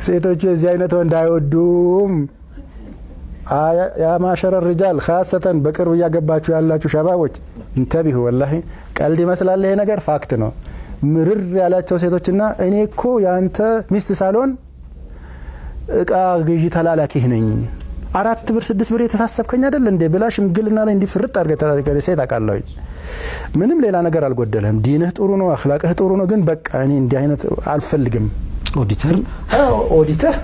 ሴቶች እዚህ አይነት ወንድ አይወዱም። ያ ማሸረ الرجال خاصة በቅርብ ያገባችሁ ያላችሁ ሸባቦች እንተቢሁ ወላሂ ቀልድ ይመስላል ይሄ ነገር ፋክት ነው። ምርር ያላቸው ሴቶችና እኔ እኮ ያንተ ሚስት ሳልሆን እቃ ግዢ ተላላኪህ ነኝ 4 ብር 6 ብር የተሳሰብከኝ አይደል እንዴ ብላሽ ምግልና ላይ እንዲፍርጥ አርገተ ሴት አቃለሁ። ምንም ሌላ ነገር አልጎደለም። ዲንህ ጥሩ ነው፣ አኽላቅህ ጥሩ ነው። ግን በቃ እኔ እንዲህ አይነት አልፈልግም። ኦዲተር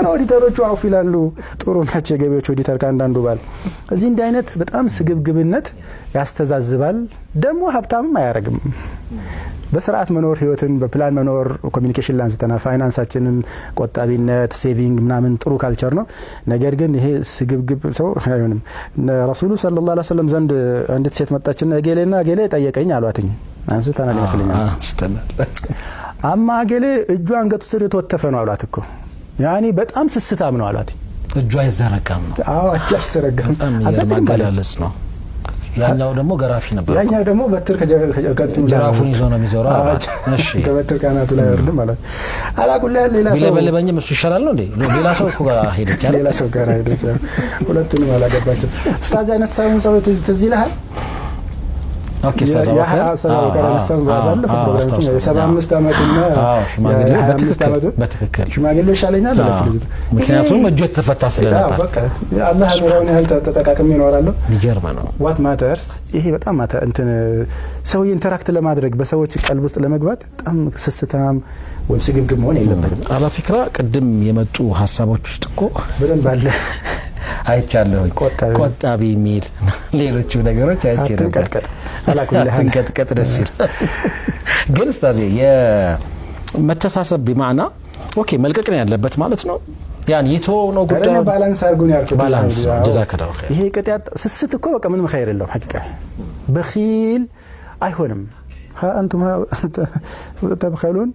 ኦዲተሮቹ አውፍ ይላሉ። ጥሩ ናቸው የገቢዎች ኦዲተር ካንዳንዱ ባል እዚህ እንዲህ አይነት በጣም ስግብግብነት ያስተዛዝባል። ደግሞ ሀብታምም አያረግም። በስርዓት መኖር ህይወትን በፕላን መኖር ኮሚኒኬሽን ላንስተና ፋይናንሳችንን ቆጣቢነት ሴቪንግ ምናምን ጥሩ ካልቸር ነው። ነገር ግን ይሄ ስግብግብ ሰው አይሆንም። ረሱሉ ሰለላሁ ዐለይሂ ወሰለም ዘንድ አንዲት ሴት መጣችና ገሌ ጠየቀኝ አሏትኝ። አንስተናል ይመስለኛል አማ ገሌ እጁ አንገቱ ስር ተወተፈ ነው አሏት እኮ ያኒ በጣም ስስታም ነው አሏት። እጁ አይዘረጋም ነው። አዎ እጁ አይዘረጋም። አዘማጋለስ ነው። ያኛው ደግሞ ገራፊ ነበር። ያኛው ደግሞ በትር ከገንቱ ጀራፉን ይዞ ነው የሚዞረው አሏት። እሺ ከበትር ካናቱ ላይ ወርድ ማለት አላኩላ ሌላ ሰው ለበለበኝም እሱ ይሻላል ነው እንዴ? ሌላ ሰው እኮ ጋር ሄደች አይደል? ሌላ ሰው ጋር ሄደች። ሁለቱንም አላገባቸው። ኡስታዝ አይነት ሰው ትዝ ይልሃል? ኦኬ ኡስታዝ ሰው ጋር ሰው ባለፈ ፕሮግራም 75 አመትና በትክክል ሽማግሌ ይሻለኛል አለች ልጅ። ምክንያቱም እጁ ተፈታ ስለነበር በቃ አላህ ኑሮውን ያህል ተጠቃቅም ይኖራል። ይገርም ነው። ዋት ማተርስ ይሄ በጣም እንትን ሰው ኢንተራክት ለማድረግ በሰዎች ቀልብ ውስጥ ለመግባት በጣም ስስታም ወይም ስግብግብ መሆን የለበትም። አላ ፍክራ ቅድም የመጡ ሐሳቦች ውስጥ እኮ በደንብ አለ አይቻለሁ። ቆጣቢ ሚል ሌሎች ነገሮች አይቻለሁ። ተንቀጥቀጥ ደስ ይላል። ግን ኡስታዝ የመተሳሰብ በማዕና ኦኬ መልቀቅ ነው ያለበት ማለት ነው። ያን ይቶ ነው ጉዳዩ ባላንስ አርጉን ያልኩት ባላንስ ጀዛከላሁ ኸይር። ይሄ ቅጥያት ስስት እኮ በቃ ምንም ኸይር የለውም። ሐቂቃ በኺል አይሆንም። አንቱም ተብخلون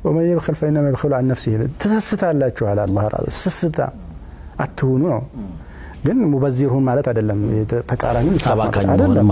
ومن يبخل فإنما يبخل عن نفسه ተሰስታላችሁ አለ አላህ ራሱ ስስታ አትሁኑ ነው። ግን ሙበዚር ሁን ማለት አይደለም። ተቃራኒ አይደለም።